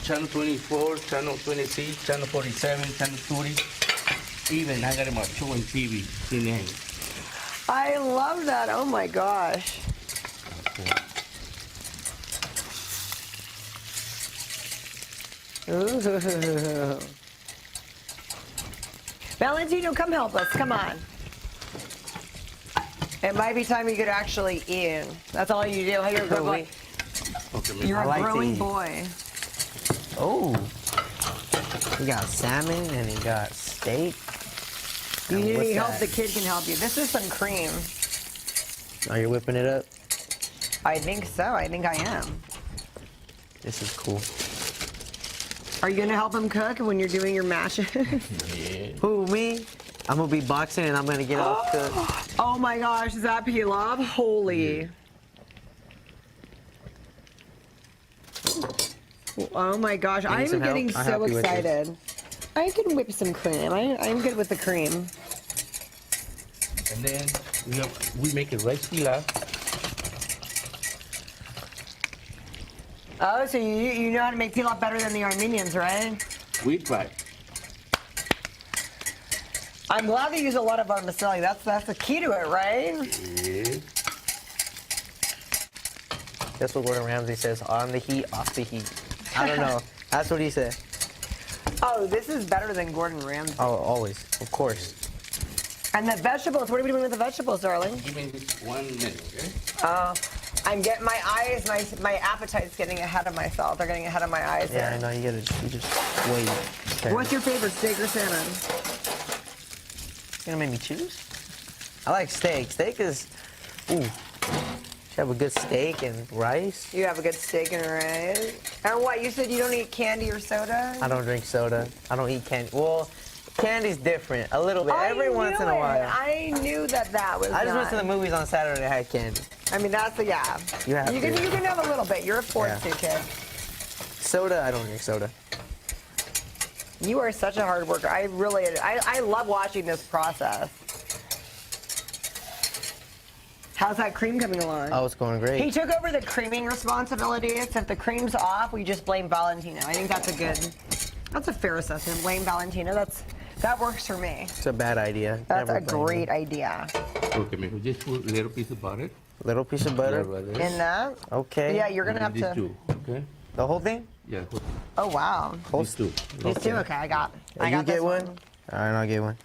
channel 24, channel 26, channel 47, channel 30. Even I got my show and TV in there. I love that. Oh my gosh. Ooh. Valentino, come help us. Come on. It might be time you could actually eat. That's all you do. You're a good boy. You're a growing boy. Oh. He got salmon and he got steak. You And need what's any help, that? the kid can help you. This is some cream. Are you whipping it up? I think so. I think I am. This is cool. Are you going to help him cook when you're doing your mashes? Who, me? I'm gonna be boxing and I'm gonna get off cook. Oh my gosh, is that pilaf? Holy. Oh my gosh, need I'm some help? getting I'll so help you with this. excited. I can whip some cream. I'm good with the cream. And then we make a rice pilaf. Oh, so you know how to make pilaf better than the Armenians, right? We try. I'm glad they use a lot of vermicelli. That's the key to it, right? Yeah. That's what Gordon Ramsay says, on the heat, off the heat. I don't know. That's what he said. Oh, this is better than Gordon Ramsay. Oh, always, of course. And the vegetables, what are we doing with the vegetables, darling? Give me just 1 minute, okay? I'm getting my eyes, my appetite's getting ahead of myself. They're getting ahead of my eyes Yeah, I here. know, you just wait. Okay. What's your favorite, steak or salmon? You gonna make me choose? I like steak. Steak is, ooh. You have a good steak and rice. You have a good steak and rice. And what, you said you don't eat candy or soda? I don't drink soda. I don't eat candy. Well, candy's different, a little bit, every once in a while. I knew that was I just went to the not. movies on Saturday and I had candy. I mean, that's You have you can have a little bit. You're forced Yeah. to, kid. Soda, I don't drink soda. You are such a hard worker. I love watching this process. How's that cream coming along? Oh, it's going great. He took over the creaming responsibilities. If the cream's off, we just blame Valentino. I think that's a fair assessment. Blame Valentino. That works for me. It's a bad idea. That's Never a blame great me. idea. Okay, mijo, just put a little piece of butter. Little piece of butter. Right there. In that? Okay. Yeah, you're gonna have These to. two, okay? The whole thing? Yeah, Oh wow. these two. These two. Okay, I got. I You got get this one? All right, I'll get one.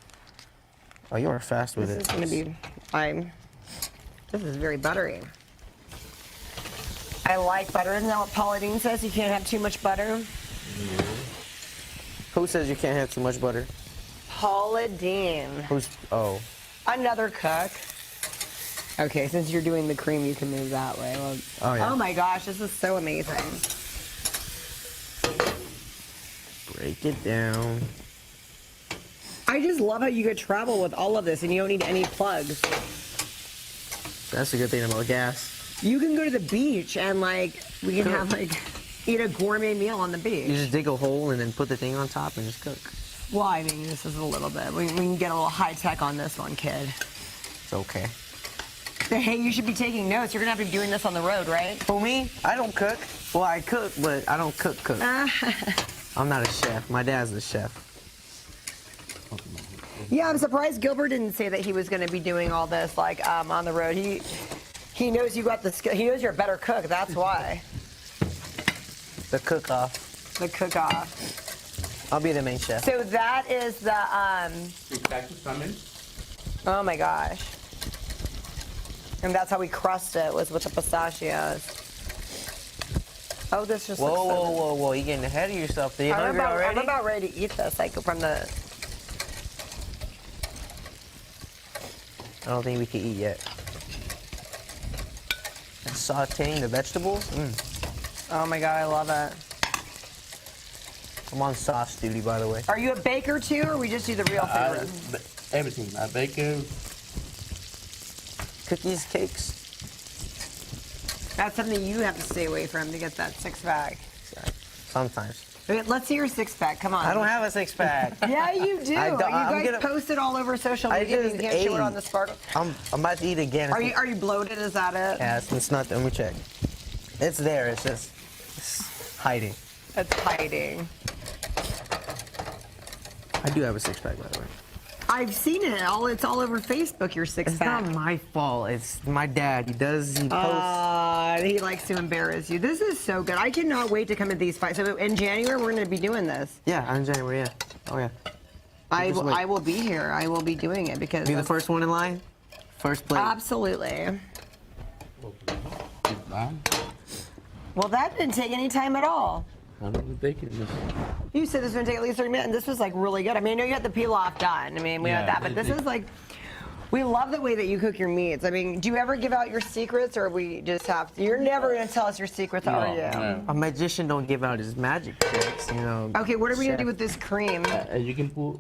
Oh, you are fast with This it. is gonna be. This is very buttery. I like butter. Isn't that what Paula Deen says? You can't have too much butter. Who says you can't have too much butter? Paula Deen. Oh. Another cook. Okay, since you're doing the cream, you can move that way. Well, Oh, yeah. Oh my gosh, this is so amazing. Break it down. I just love how you could travel with all of this and you don't need any plugs. That's a good thing about gas. You can go to the beach and we can have eat a gourmet meal on the You beach. just dig a hole and then put the thing on top and just cook. Well, I mean, this is a little bit. We can get a little high tech on this one, kid. It's okay. Hey, you should be taking notes. You're gonna have to be doing this on the road, right? For me, I don't cook. Well, I cook, but I don't cook. I'm not a chef. My dad's the chef. Yeah, I'm surprised Gilbert didn't say that he was going to be doing all this on the road. He knows you got the skill. He knows you're a better cook. That's why. The cook-off. The cook-off. I'll be the main chef. So that is the Salmon. oh my gosh. And that's how we crust it, was with the pistachios. Oh, this just Whoa, looks so whoa, good. whoa, whoa! You're getting ahead of yourself. Are you hungry already? I'm about ready to eat this, like from the... I don't think we can eat yet. And sauteing the vegetables. Oh my God, I love it. I'm on sauce duty, by the way. Are you a baker too, or we just do the real food? Everything. I bake Cookies, cakes. That's something you have to stay away from to get that six-pack. Sometimes. Okay, let's see your six-pack. Come on. I don't have a six-pack. Yeah, you do. I don't- You I'm guys gonna- post it all over social media. just You can't show it ate. on the Sparkle. I'm about to eat again. Are you bloated? Is that it? Yeah, it's not. Let me check. It's there. It's just hiding. It's hiding. I do have a six-pack, by the way. I've seen it. It's all over Facebook. Your It's six-pack. not my fault. It's my dad. He posts. He likes to embarrass you. This is so good. I cannot wait to come to these fights. So in January, we're going to be doing this. Yeah, in January. Yeah. Oh yeah. I just wait. will be here. I will be doing it because Be the first one in line. First plate. Absolutely. Well, that didn't take any time at all. You said this was going to take at least 30 minutes, and this was like really good. I mean, I know you had the peel off done. I mean, we had that, but this is like, we love the way that you cook your meats. I mean, do you ever give out your secrets, or we just have to? You're never going to tell us your secrets, are you? A magician don't give out his magic tricks, you know. Okay, what are we going to Chef. do with this cream? You can put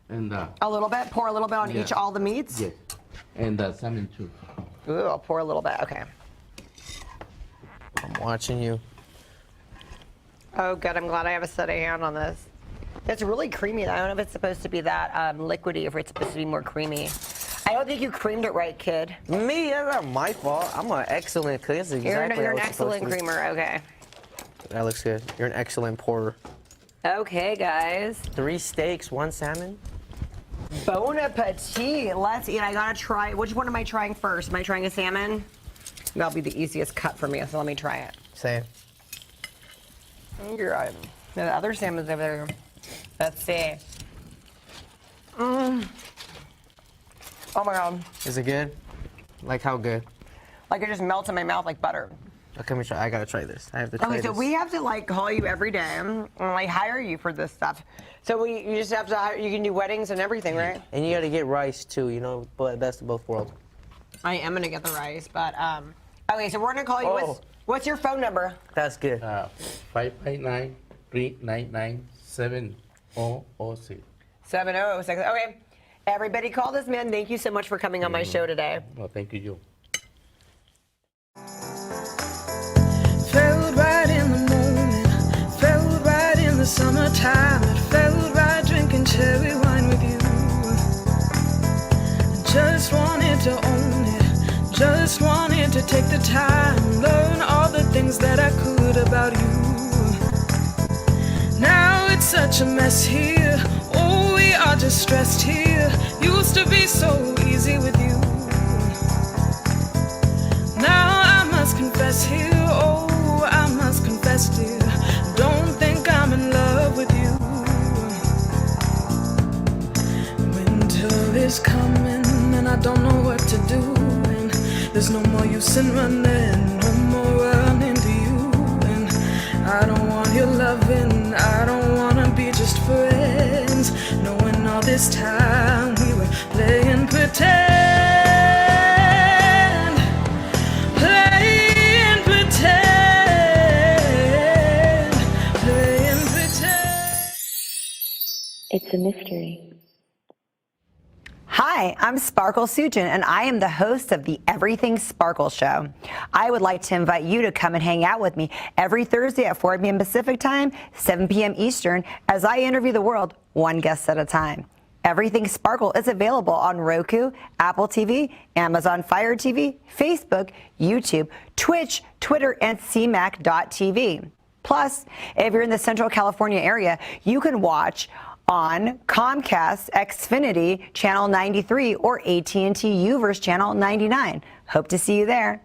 and A little bit? Pour a little bit on Yeah. each, all the meats? yes, and salmon too. Ooh, I'll pour a little bit. Okay. I'm watching you. Oh, good. I'm glad I have a steady hand on this. It's really creamy. I don't know if it's supposed to be that liquidy, or if it's supposed to be more creamy. I don't think you creamed it right, kid. Me? That's not my fault. I'm an excellent cook. That's exactly You're what I an was supposed excellent to do. creamer. Okay. That looks good. You're an excellent pourer. Okay, guys. 3 steaks, 1 salmon. Bon appetit. Let's eat. I gotta try. Which one am I trying first? Am I trying a salmon? That'll be the easiest cut for me, so let me try it. Same. You're right. The other salmon's over there. Let's see. Oh my God. Is it good? Like how good? Like it just melts in my mouth like butter. Okay, let me try. I gotta try this. I have to try Okay, this. so we have to like call you every day and like hire you for this stuff. So you just have to hire, you can do weddings and everything, right? And you gotta get rice too, you know, but best of both worlds. I am gonna get the rice, but okay, so we're gonna call you. Oh. What's your phone number? That's good. 559-399-7006. 7006. Okay, everybody call this man. Thank you so much for coming on my show today. Well, thank you. Felt right in the moment, felt right in the summertime. It felt right drinking cherry wine with you. Just wanted to own it, just wanted to take the time, learn all the things that I could about you. Now it's such a mess here, oh, we are just stressed here. Used to be so easy with you. Now I must confess here, oh, I must confess, dear, don't think I'm in love with you. Winter is coming and I don't know what to do, and there's no more use in running, no more running to you, and I don't want your loving, I don't wanna be just friends, knowing all this time we were playing pretend, playing pretend, playing pretend. It's a mystery. Hi, I'm Sparkle Sujan, and I am the host of the Everything Sparkle Show. I would like to invite you to come and hang out with me every Thursday at 4 p.m. Pacific Time, 7 p.m. Eastern, as I interview the world one guest at a time. Everything Sparkle is available on Roku, Apple TV, Amazon Fire TV, Facebook, YouTube, Twitch, Twitter, and CMAC.tv. Plus, if you're in the Central California area, you can watch on Comcast Xfinity Channel 93 or AT&T UVerse Channel 99. Hope to see you there.